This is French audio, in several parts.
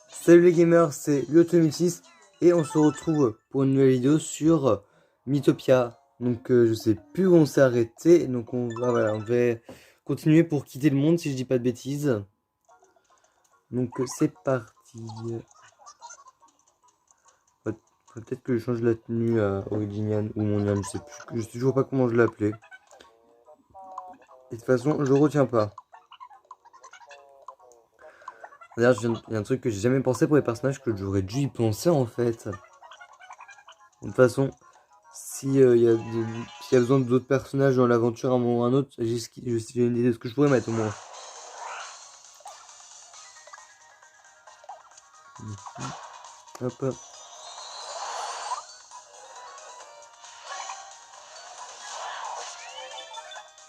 Salut les gamers, c'est Leo2006 et on se retrouve pour une nouvelle vidéo sur Mythopia. Donc je sais plus où on s'est arrêté, donc on va continuer pour quitter le monde si je dis pas de bêtises. Donc c'est parti. Peut-être que je change la tenue à Originian ou Monian, je sais plus, je sais toujours pas comment je l'ai appelé. Et de toute façon, je retiens pas. D'ailleurs, il y a un truc que j'ai jamais pensé pour les personnages que j'aurais dû y penser en fait. De toute façon, s'il y a besoin d'autres personnages dans l'aventure à un moment ou à un autre, j'ai une idée de ce que je pourrais mettre au moins. Hop, hop.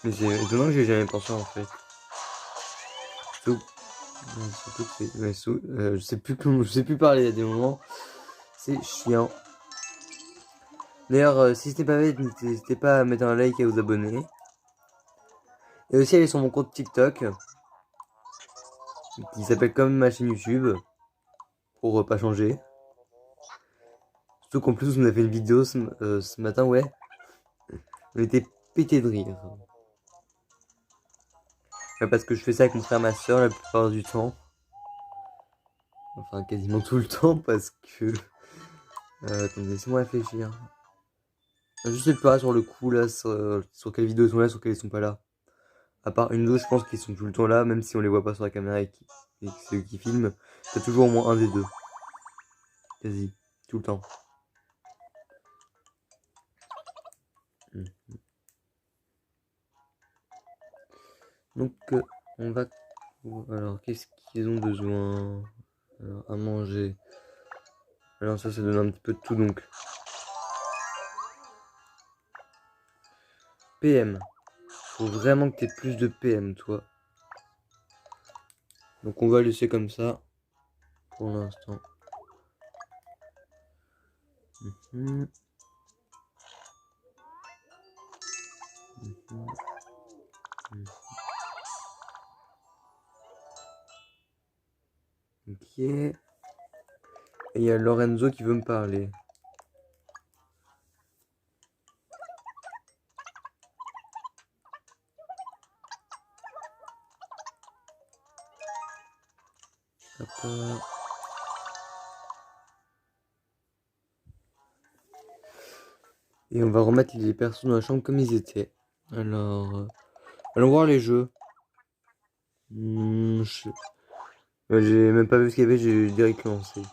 Mais c'est étonnant que j'ai jamais pensé en fait. Surtout que je sais plus parler à des moments. C'est chiant. D'ailleurs, si ce n'est pas fait, n'hésitez pas à mettre un like et à vous abonner. Et aussi aller sur mon compte TikTok, qui s'appelle comme ma chaîne YouTube, pour pas changer. Surtout qu'en plus on a fait une vidéo ce matin, ouais. On était pété de rire. Ouais, parce que je fais ça avec mon frère et ma soeur la plupart du temps. Enfin, quasiment tout le temps, parce que... attendez, laissez-moi réfléchir. Je sais pas sur le coup là, sur quelles vidéos ils sont là, sur quelles ils sont pas là. À part une ou deux, je pense qu'ils sont tout le temps là, même si on les voit pas sur la caméra et que c'est eux qui filment. C'est toujours au moins un des deux. Quasi, tout le temps. Donc, on va... Alors, qu'est-ce qu'ils ont besoin? Alors, à manger. Alors, ça donne un petit peu de tout, donc. PM. Faut vraiment que t'aies plus de PM, toi. Donc, on va laisser comme ça. Pour l'instant. Ok. Et il y a Lorenzo qui veut me parler. Hop. Et on va remettre les persos dans la chambre comme ils étaient. Alors, allons voir les jeux. J'ai même pas vu ce qu'il y avait, j'ai direct lancé.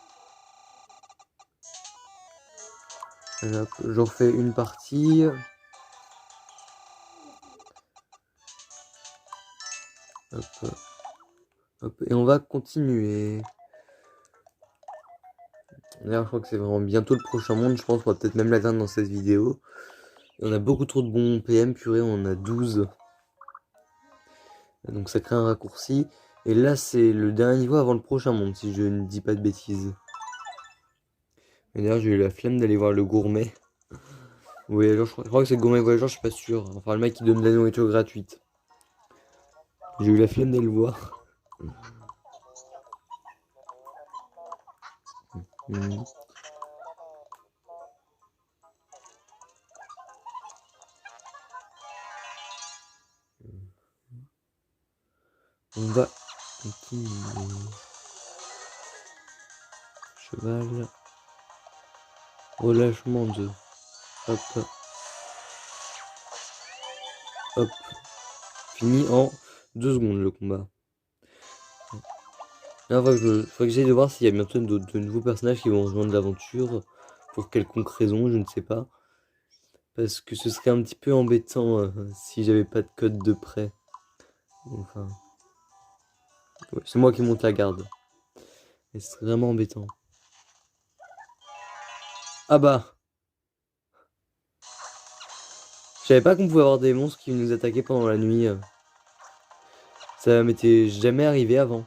Alors, je refais une partie. Hop. Hop. Et on va continuer. D'ailleurs, je crois que c'est vraiment bientôt le prochain monde. Je pense qu'on va peut-être même l'atteindre dans cette vidéo. Et on a beaucoup trop de bons PM, purée, on en a 12. Donc ça crée un raccourci. Et là, c'est le dernier niveau avant le prochain monde, si je ne dis pas de bêtises. Et d'ailleurs, j'ai eu la flemme d'aller voir le gourmet. Oui, alors je crois que c'est le gourmet voyageur, je suis pas sûr. Enfin, le mec qui donne de la nourriture gratuite. J'ai eu la flemme d'aller le voir. On va continuer. Cheval. Relâchement 2. Hop. Hop. Fini en 2 secondes le combat. Là, faut que j'essaye de voir s'il y a bientôt de nouveaux personnages qui vont rejoindre l'aventure. Pour quelconque raison, je ne sais pas. Parce que ce serait un petit peu embêtant si j'avais pas de code de prêt. Enfin. Ouais, c'est moi qui monte la garde. Et c'est vraiment embêtant. Ah bah! Je savais pas qu'on pouvait avoir des monstres qui nous attaquaient pendant la nuit. Ça m'était jamais arrivé avant.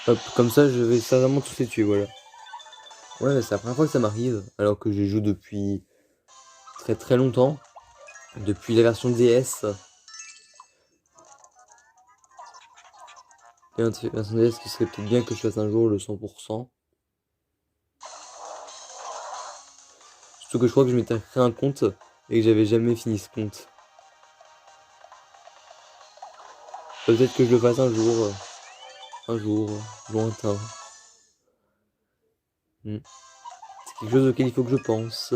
Hop, comme ça je vais certainement tous les tuer, voilà. Ouais, c'est la première fois que ça m'arrive, alors que je joue depuis très très longtemps. Depuis la version DS. Et un personnage, ce qui serait peut-être bien que je fasse un jour le 100%. Surtout que je crois que je m'étais créé un compte et que j'avais jamais fini ce compte. Peut-être que je le fasse un jour lointain. C'est quelque chose auquel il faut que je pense.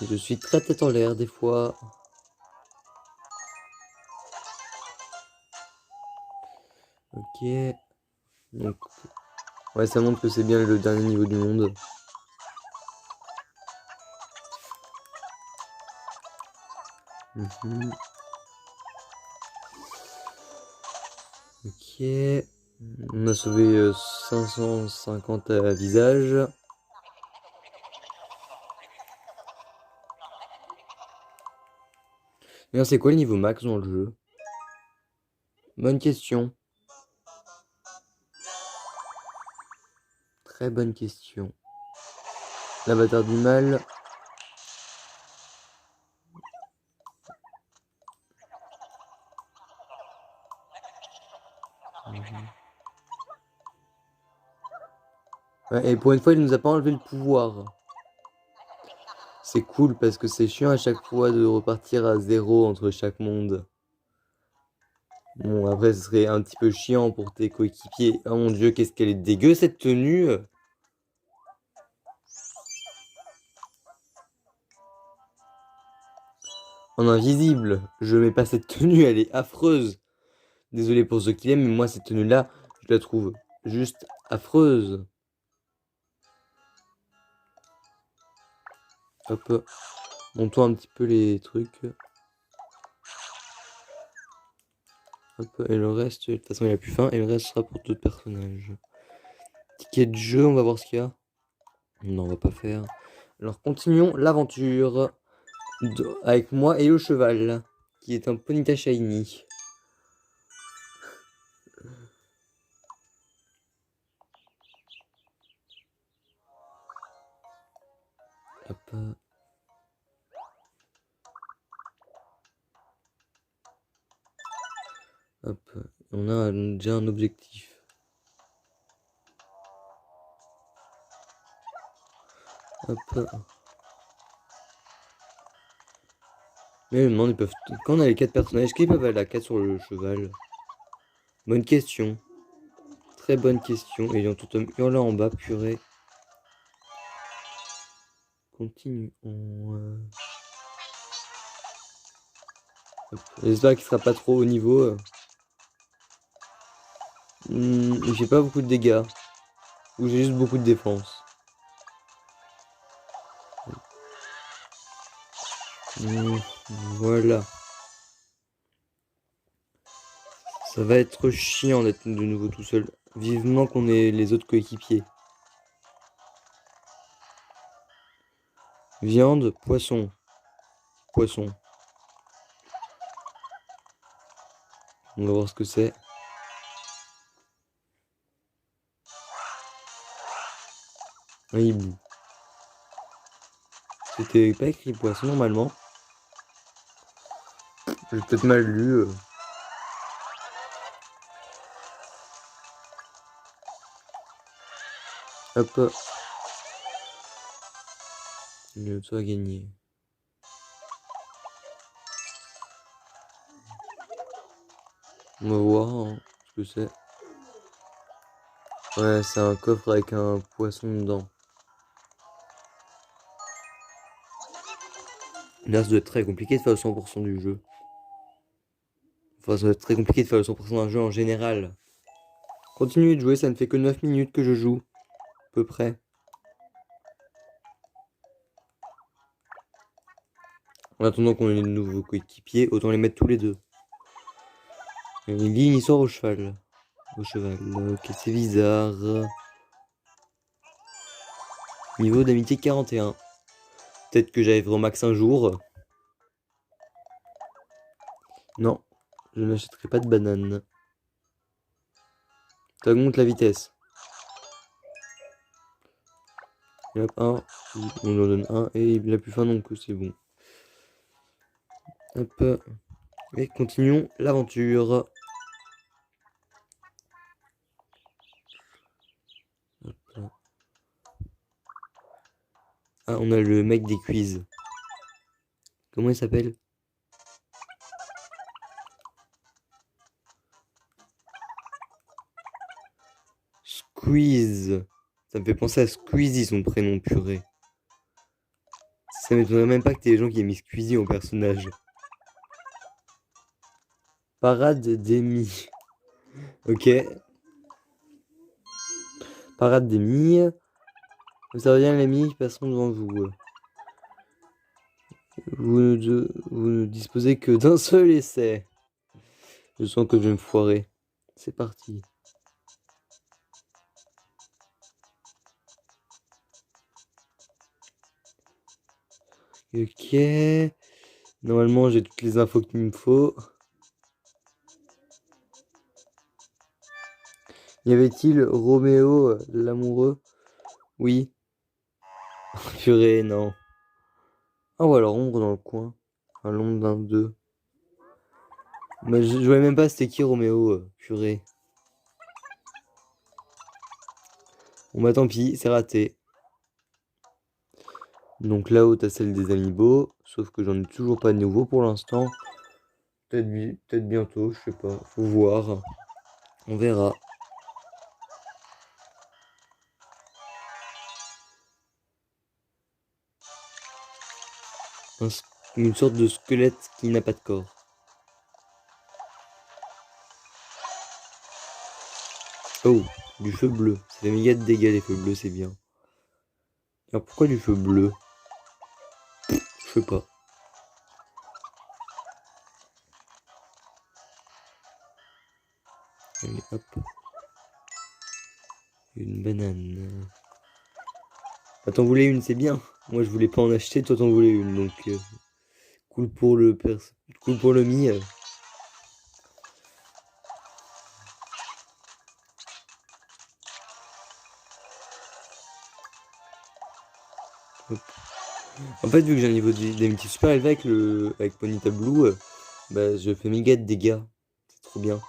Et je suis très tête en l'air des fois. Ok. Donc, ouais, ça montre que c'est bien le dernier niveau du monde. Ok. On a sauvé 550 visages. D'ailleurs, c'est quoi le niveau max dans le jeu? Bonne question. Très bonne question. L'avatar du mal. Ouais, et pour une fois, il nous a pas enlevé le pouvoir. C'est cool parce que c'est chiant à chaque fois de repartir à zéro entre chaque monde. Bon, après, ce serait un petit peu chiant pour tes coéquipiers. Oh mon dieu, qu'est-ce qu'elle est dégueu cette tenue! En invisible, je mets pas cette tenue, elle est affreuse. Désolé pour ceux qui l'aiment, mais moi, cette tenue-là, je la trouve juste affreuse. Hop, montons un petit peu les trucs. Hop, et le reste, de toute façon, il a plus faim, et le reste sera pour d'autres personnages. Ticket de jeu, on va voir ce qu'il y a. Non, on va pas faire. Alors, continuons l'aventure avec moi et le cheval, qui est un Ponyta Shiny. Hop. Hop. On a déjà un objectif. Hop. Mais non, ils peuvent. Quand on a les 4 personnages, qui peuvent aller à 4 sur le cheval? Bonne question. Très bonne question. Et ils ont tout là en bas, purée. Continuons. J'espère qu'il sera pas trop haut niveau. Il fait pas beaucoup de dégâts. Ou j'ai juste beaucoup de défense. Voilà. Ça va être chiant d'être de nouveau tout seul. Vivement qu'on ait les autres coéquipiers. Viande, poisson. Poisson. On va voir ce que c'est. Un hibou. C'était pas écrit poisson normalement. J'ai peut-être mal lu. Hop. Le toit a gagné. On va voir hein, ce que c'est. Ouais, c'est un coffre avec un poisson dedans. Là, ça doit être très compliqué de faire le 100% du jeu. Enfin, ça doit être très compliqué de faire le 100% d'un jeu en général. Continuez de jouer, ça ne fait que 9 minutes que je joue. À peu près. En attendant qu'on ait de nouveaux coéquipiers, autant les mettre tous les deux. Et Lynn, il sort au cheval. Au cheval. Ok, c'est bizarre. Niveau d'amitié 41. Peut-être que j'arriverai au max un jour. Non, je n'achèterai pas de banane. Ça augmente la vitesse. Et hop, un. On lui en donne un. Et il a plus faim donc c'est bon. Hop. Et continuons l'aventure. Ah, on a le mec des quiz. Comment il s'appelle? Squeeze. Ça me fait penser à Squeezie, son prénom, purée. Ça m'étonnerait même pas que t'aies des gens qui aient mis Squeezie en personnage. Parade d'Amy. Ok. Parade d'Amy. Ça revient les amis, passons devant vous. Vous ne disposez que d'un seul essai. Je sens que je vais me foirer. C'est parti. Ok. Normalement, j'ai toutes les infos qu'il me faut. Y avait-il Roméo l'amoureux? Oui. Purée, non. Ah ou alors ombre dans le coin. Enfin, l'ombre d'un d'eux. Mais je voyais même pas c'était qui Roméo, purée. Bon bah tant pis, c'est raté. Donc là-haut, t'as celle des amiibo. Sauf que j'en ai toujours pas de nouveau pour l'instant. Peut-être bientôt, je sais pas. Faut voir. On verra. Une sorte de squelette qui n'a pas de corps. Oh, du feu bleu. Ça fait méga de dégâts les feux bleus, c'est bien. Alors pourquoi du feu bleu? Je sais pas. Allez, hop. Une banane. Ah, t'en voulais une, c'est bien. Moi, je voulais pas en acheter, toi, t'en voulais une. Donc, cool pour le cool pour le mi. Hop. En fait, vu que j'ai un niveau d'amitié super élevé avec Ponyta Blue, bah, je fais méga de dégâts. C'est trop bien.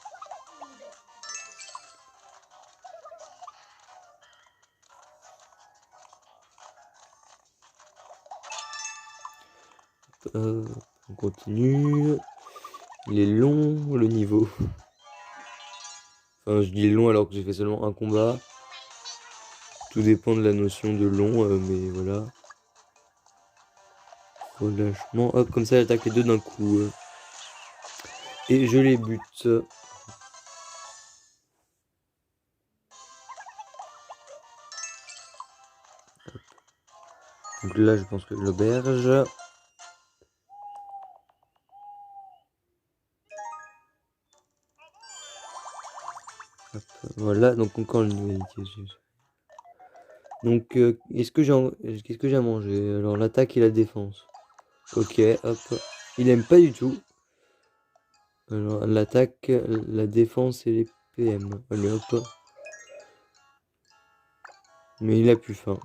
On continue. Il est long, le niveau. Enfin, je dis long alors que j'ai fait seulement un combat. Tout dépend de la notion de long, mais voilà. Relâchement. Hop, comme ça, j'attaque les deux d'un coup. Et je les bute. Donc là, je pense que l'auberge. Hop, voilà, donc encore le niveau d'amitié. Donc, qu'est-ce que j'ai à manger? Alors, l'attaque et la défense. Ok, hop. Il aime pas du tout. Alors, l'attaque, la défense et les PM. Allez, hop. Mais il a plus faim.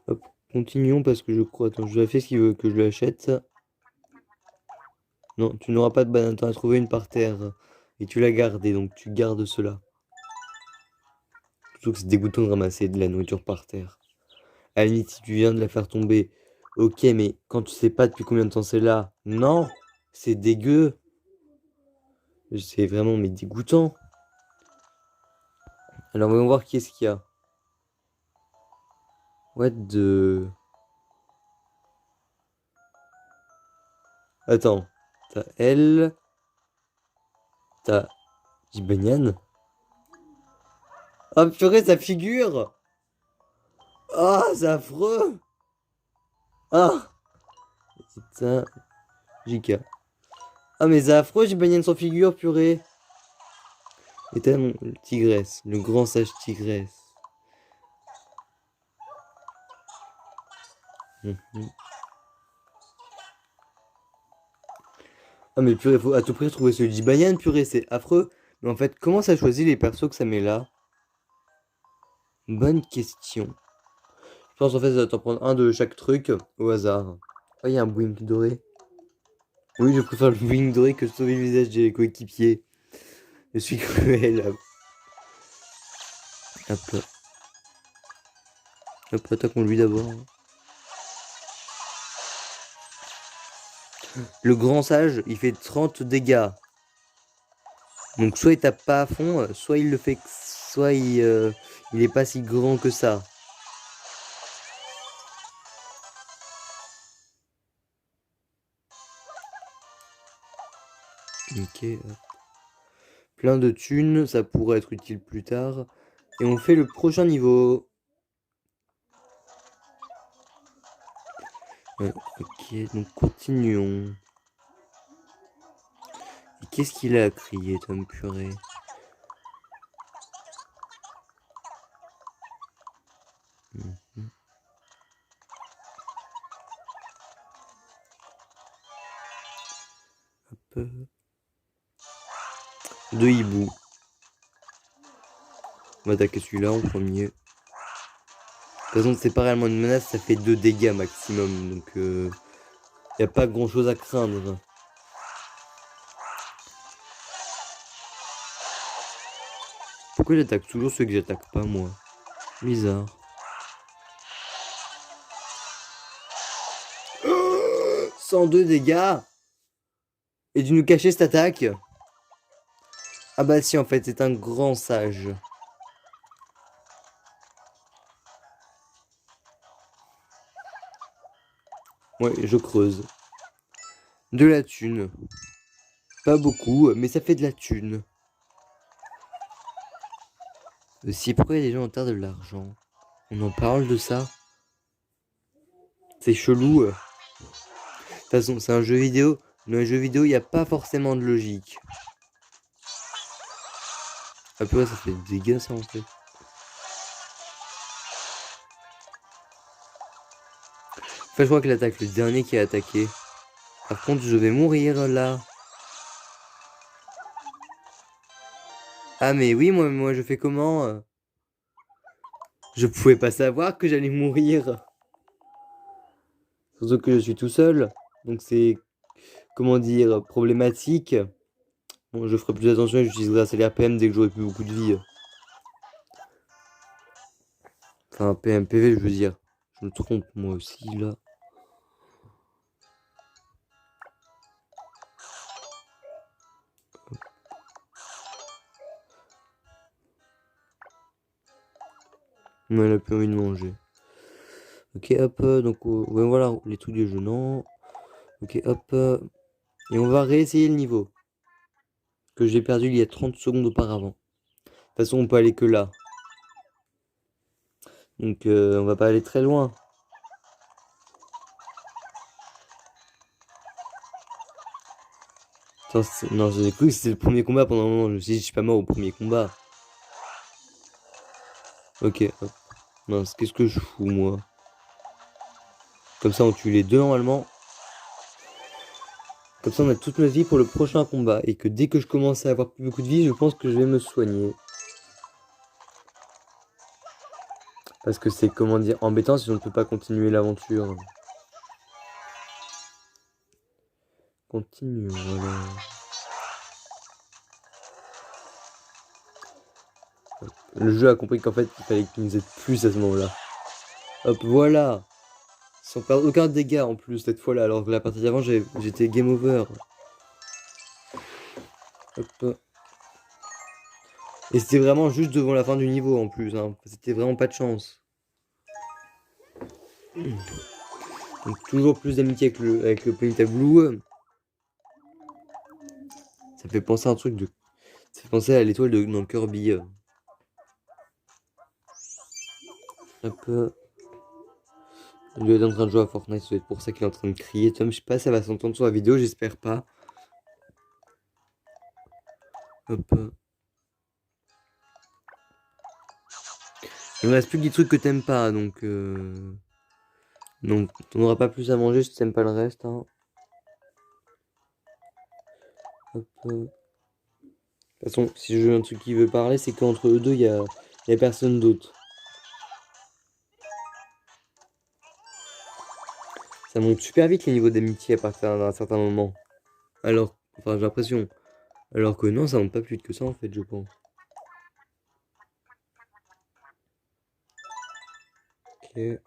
Hop, continuons parce que je crois. Attends, je lui ai fait ce qu'il veut que je lui achète. Non, tu n'auras pas de banane. T'en as trouvé une par terre. Et tu l'as gardée, donc tu gardes cela. Surtout que c'est dégoûtant de ramasser de la nourriture par terre. À la limite, si tu viens de la faire tomber, ok, mais quand tu sais pas depuis combien de temps c'est là, non, c'est dégueu. C'est vraiment mais dégoûtant. Alors, voyons voir qui est-ce qu'il y a. What the... Attends, t'as elle, t'as Jibanyan. Ah purée, sa figure! Ah, c'est affreux! Ah! C'est un JK. Ah, mais c'est affreux, Jibanyan sans figure, purée! Et t'as mon tigresse, le grand sage tigresse. Mhm. Ah, mais purée, faut à tout prix trouver ce Jibanyan, purée, c'est affreux. Mais en fait, comment ça choisit les persos que ça met là? Bonne question. Je pense en fait, ça doit t'en prendre un de chaque truc au hasard. Oh, il y a un Blink doré. Oui, je préfère le Blink doré que sauver le visage des coéquipiers. Je suis cruel. Hop. Hop, attaquons lui d'abord. Le grand sage, il fait 30 dégâts. Donc soit il tape pas à fond, soit il le fait, soit il est pas si grand que ça. Ok. Hop. Plein de thunes, ça pourrait être utile plus tard. Et on fait le prochain niveau. Ok, donc continuons. Et qu'est-ce qu'il a à crier, Tom Purée? Mhm. Hop. Deux hiboux. On va attaquer celui-là en premier. De toute façon, c'est pas réellement une menace, ça fait 2 dégâts maximum. Donc, y a pas grand-chose à craindre. Pourquoi j'attaque toujours ceux que j'attaque pas, moi? Bizarre. 102 dégâts! Et tu nous cachais cette attaque? Ah bah si, en fait, c'est un grand sage. Ouais, je creuse. De la thune. Pas beaucoup, mais ça fait de la thune. Aussi, pourquoi il y a des gens en terre de l'argent? On en parle de ça? C'est chelou. De toute façon, c'est un jeu vidéo. Dans un jeu vidéo, il n'y a pas forcément de logique. Ah peu, ça fait des dégâts ça en fait. Enfin, je crois que l'attaque, le dernier qui a attaqué. Par contre, je vais mourir là. Ah mais oui, moi je fais comment? Je pouvais pas savoir que j'allais mourir. Surtout que je suis tout seul. Donc c'est, comment dire, problématique. Bon, je ferai plus attention et j'utiliserai assez les RPM dès que j'aurai plus beaucoup de vie. Enfin, PMPV, je veux dire. Je me trompe moi aussi là. Non, elle a plus envie de manger. Ok, hop, donc ouais, voilà, les trucs du jeu, non. Ok, hop. Et on va réessayer le niveau. Que j'ai perdu il y a 30 secondes auparavant. De toute façon, on peut aller que là. Donc, on va pas aller très loin. Attends, non, j'ai cru que c'était le premier combat pendant un moment. Je me suis dit, je suis pas mort au premier combat. Ok, hop. Mince, qu'est-ce que je fous, moi? Comme ça, on tue les deux normalement. Comme ça, on a toute notre vie pour le prochain combat. Et que dès que je commence à avoir plus beaucoup de vie, je pense que je vais me soigner. Parce que c'est, comment dire, embêtant si on ne peut pas continuer l'aventure. Continue, voilà. Le jeu a compris qu'en fait, il fallait qu'il nous aide plus à ce moment-là. Hop, voilà. Sans perdre aucun dégât en plus cette fois-là, alors que la partie d'avant, j'étais game over. Hop. Et c'était vraiment juste devant la fin du niveau en plus, hein. C'était vraiment pas de chance. Donc toujours plus d'amitié avec le Planet Blue. Ça fait penser à un truc de... Ça fait penser à l'étoile dans Kirby. Hop. Il doit être en train de jouer à Fortnite, ça doit être pour ça qu'il est en train de crier. Tom, je sais pas, ça va s'entendre sur la vidéo, j'espère pas. Hop. Il me reste plus que des trucs que t'aimes pas, donc... Donc, on n'aura pas plus à manger si t'aimes pas le reste, hein. Hop. De toute façon, si j'ai un truc qui veut parler, c'est qu'entre eux deux, y a personne d'autre. Ça monte super vite les niveaux d'amitié à partir d'un certain moment. Alors, enfin, j'ai l'impression. Alors que non, ça monte pas plus vite que ça en fait, je pense. Ok.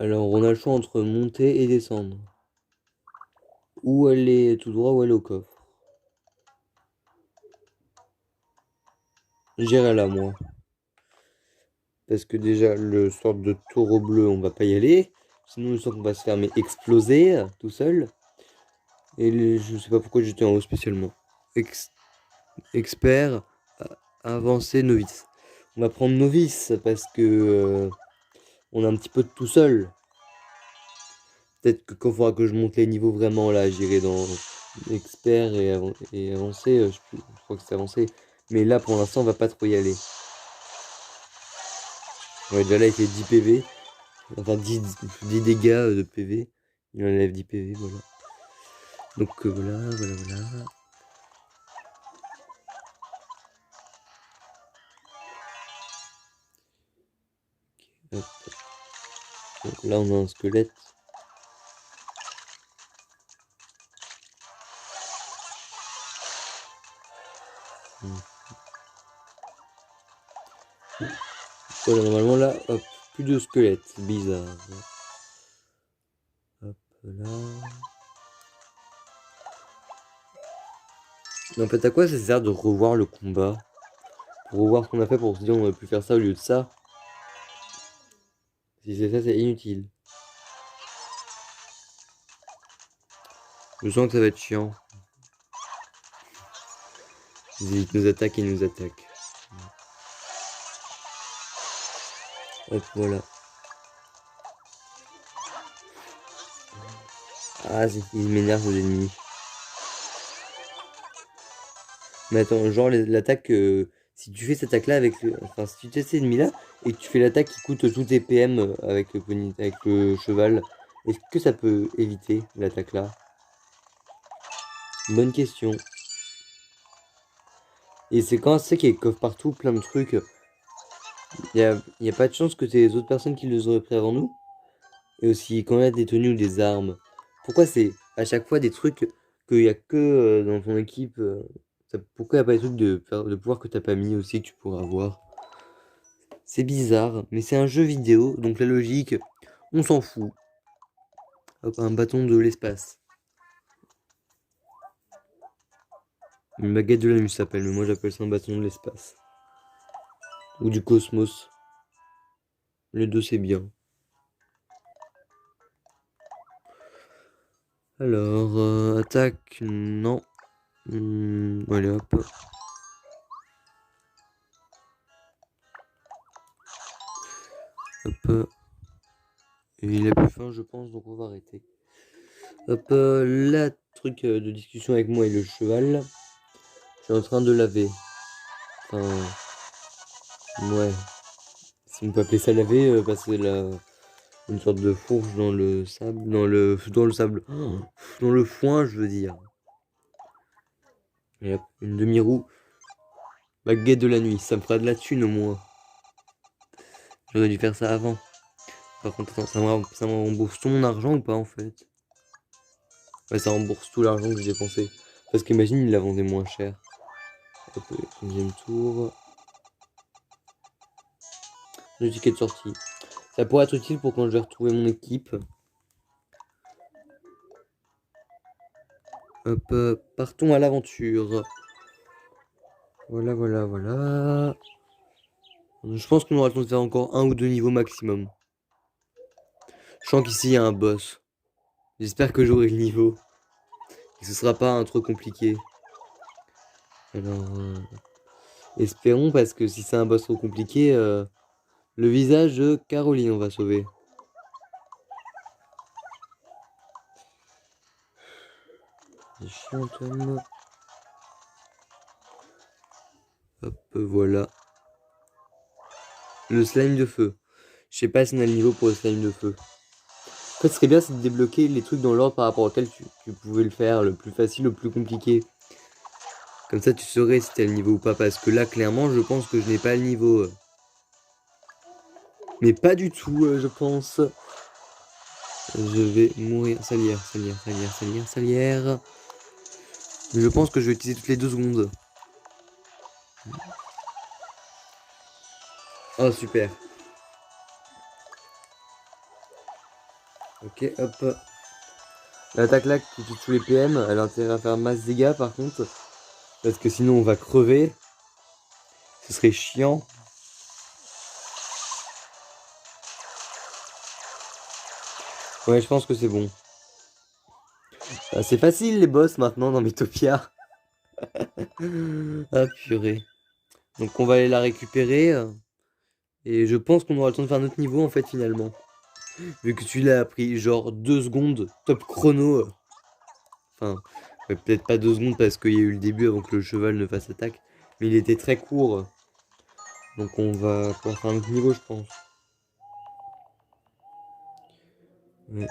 Alors, on a le choix entre monter et descendre. Ou aller tout droit ou aller au coffre. J'irai là, moi. Parce que déjà, le sort de taureau bleu, on va pas y aller. Sinon, le sort qu'on va se faire mais exploser tout seul. Et je sais pas pourquoi j'étais en haut spécialement. Expert, avancé, novice. On va prendre novice parce que on a un petit peu de tout seul. Peut-être que quand il faudra que je monte les niveaux vraiment, là, j'irai dans expert et avancé. Je crois que c'est avancé. Mais là, pour l'instant, on va pas trop y aller. Ouais, déjà là, il fait 10 PV. Enfin, 10 dégâts de PV. Il enlève 10 PV, voilà. Donc voilà. Hop. Donc là, on a un squelette. Voilà, normalement là, hop, plus de squelette, c'est bizarre. Hop là. Mais en fait, à quoi ça sert de revoir le combat? Pour revoir ce qu'on a fait pour se dire on aurait pu faire ça au lieu de ça? Si c'est ça, c'est inutile. Je sens que ça va être chiant. Ils nous attaquent et nous attaquent. Hop, voilà. Ah, ils m'énervent aux ennemis. Mais attends, genre l'attaque, si tu fais cette attaque là avec le. Enfin, si tu testes cet ennemi là et que tu fais l'attaque qui coûte tout tes PM avec le cheval, est-ce que ça peut éviter l'attaque là? Bonne question. Et c'est quand c'est qu'il y a des coffres partout, plein de trucs. Y a pas de chance que c'est les autres personnes qui les auraient pris avant nous? Et aussi, quand il y a des tenues ou des armes, pourquoi c'est à chaque fois des trucs qu'il y a que dans ton équipe pourquoi il n'y a pas des trucs de pouvoir que t'as pas mis aussi que tu pourras avoir? C'est bizarre, mais c'est un jeu vidéo, donc la logique, on s'en fout. Hop, un bâton de l'espace. Une baguette de la nuit s'appelle, mais moi j'appelle ça un bâton de l'espace. Ou du cosmos. Les deux c'est bien. Alors, attaque, non. Allez hop. Hop. Et il a plus faim, je pense, donc on va arrêter. Hop, là, truc de discussion avec moi et le cheval. Je suis en train de laver. Enfin, ouais. Si on peut appeler ça laver, passer une sorte de fourche dans le sable. Dans le sable. Oh, dans le foin, je veux dire. Et hop, une demi-roue. Baguette de la nuit, ça me fera de la thune au moins. J'aurais dû faire ça avant. Par contre, attends, ça me rembourse tout mon argent ou pas en fait? Ouais, ça rembourse tout l'argent que j'ai dépensé. Parce qu'imagine, il la vendait moins cher. Hop, deuxième tour. Le ticket de sortie. Ça pourrait être utile pour quand je vais retrouver mon équipe. Hop, partons à l'aventure. Voilà. Je pense qu'on aura le temps de faire encore un ou deux niveaux maximum. Je sens qu'ici il y a un boss. J'espère que j'aurai le niveau. Et ce sera pas un trop compliqué. Alors, espérons parce que si c'est un boss trop compliqué, le visage de Caroline on va sauver. C'est chiant, Tom. Hop, voilà. Le slime de feu. Je sais pas si on a le niveau pour le slime de feu. En fait, ce serait bien, c'est de débloquer les trucs dans l'ordre par rapport auquel tu pouvais le faire, le plus facile, le plus compliqué. Comme ça, tu saurais si t'as le niveau ou pas. Parce que là, clairement, je pense que je n'ai pas le niveau. Mais pas du tout, je pense. Je vais mourir. Salière. Mais je pense que je vais utiliser toutes les 2 secondes. Oh, super. Ok, hop. L'attaque là qui tue tous les PM, elle a intérêt à faire masse dégâts par contre. Parce que sinon on va crever. Ce serait chiant. Ouais, je pense que c'est bon. C'est facile les boss maintenant dans Metopia. Ah purée. Donc on va aller la récupérer. Et je pense qu'on aura le temps de faire notre niveau en fait finalement. Vu que celui-là a pris genre 2 secondes, top chrono. Enfin, ouais, peut-être pas 2 secondes parce qu'il y a eu le début avant que le cheval ne fasse attaque. Mais il était très court. Donc on va pouvoir faire un autre niveau je pense. Ouais.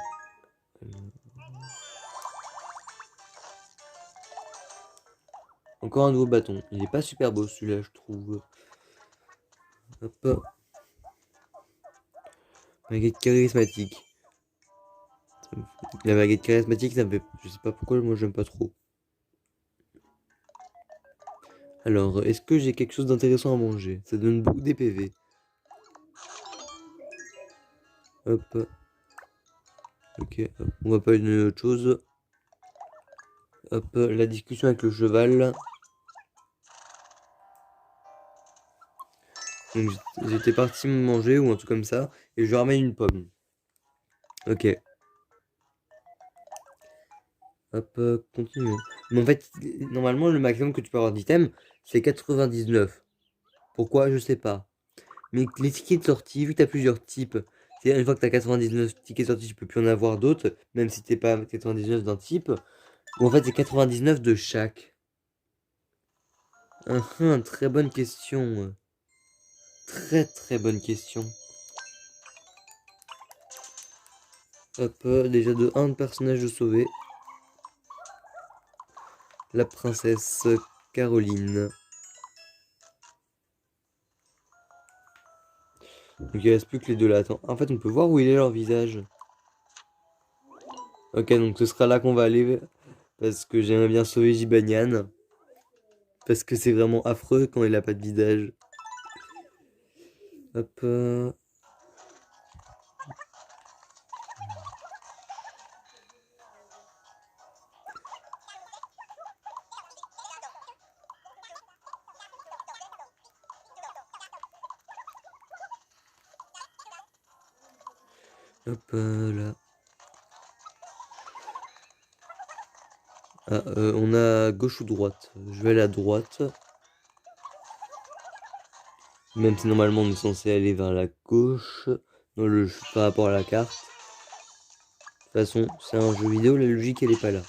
Encore un nouveau bâton. Il est pas super beau celui-là je trouve. Hop. Baguette charismatique. La baguette charismatique ça me fait... Je sais pas pourquoi moi j'aime pas trop. Alors, est-ce que j'ai quelque chose d'intéressant à manger? Ça donne beaucoup des PV. Hop. Ok, hop. On va pas une autre chose. Hop, la discussion avec le cheval. Donc j'étais parti me manger ou un truc comme ça. Et je ramène une pomme. Ok. Hop, continuons. Mais en fait, normalement, le maximum que tu peux avoir d'items, c'est 99. Pourquoi? Je sais pas. Mais les tickets de sortie, vu que tu as plusieurs types, c'est une fois que tu as 99 tickets de sortie, tu peux plus en avoir d'autres, même si t'es pas 99 d'un type. Ou en fait, c'est 99 de chaque. Très bonne question. Très très bonne question. Hop, déjà de 1 personnage de sauvé. La princesse Caroline. Donc il reste plus que les deux là. Attends, en fait on peut voir où il est leur visage. Ok, donc ce sera là qu'on va aller. Parce que j'aimerais bien sauver Gibanian. Parce que c'est vraiment affreux quand il a pas de visage. Hop. Hop là. Ah, on a gauche ou droite. Je vais aller à droite. Même si normalement on est censé aller vers la gauche. Par rapport à la carte. De toute façon, c'est un jeu vidéo, la logique elle est pas là.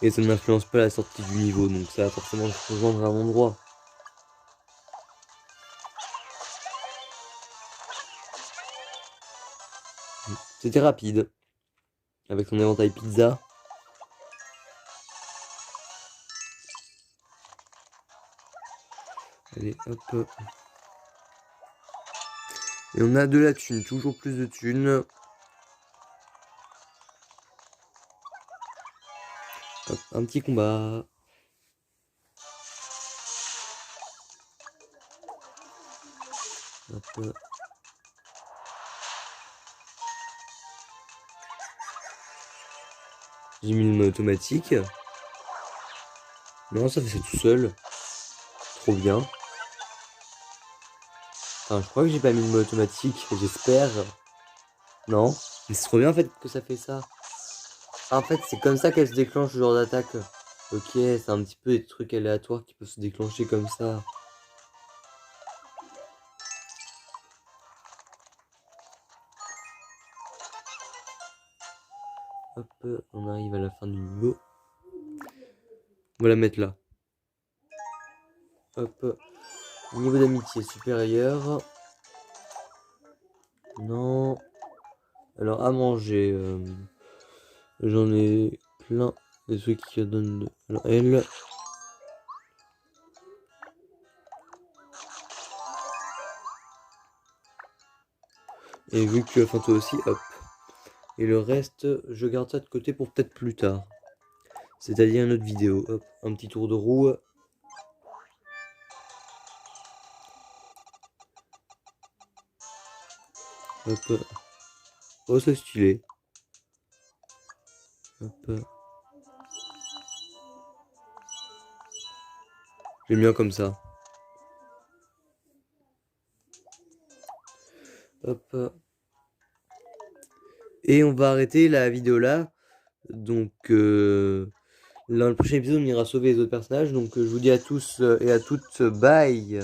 Et ça n'influence pas la sortie du niveau, donc ça va forcément se rejoindre à un endroit. C'était rapide. Avec son éventail pizza. Allez, hop. Et on a de la thune, toujours plus de thunes. Hop, un petit combat. Hop. J'ai mis le mode automatique. Non, ça fait ça tout seul. Trop bien. Enfin, je crois que j'ai pas mis le mode automatique, j'espère. Non. Mais c'est trop bien en fait que ça fait ça. Ah, en fait, c'est comme ça qu'elle se déclenche ce genre d'attaque. Ok, c'est un petit peu des trucs aléatoires qui peuvent se déclencher comme ça. Hop, on arrive à la fin du niveau. On va la mettre là. Hop. Niveau d'amitié supérieur. Non. Alors, à manger. J'en ai plein. Des trucs qui donnent de... Alors, elle. Et vu que tu as faim toi aussi, hop. Et le reste, je garde ça de côté pour peut-être plus tard. C'est-à-dire une autre vidéo. Hop, un petit tour de roue. Hop. Oh, c'est stylé. Hop. J'aime bien comme ça. Hop. Et on va arrêter la vidéo là. Donc, dans le prochain épisode, on ira sauver les autres personnages. Donc, je vous dis à tous et à toutes, bye!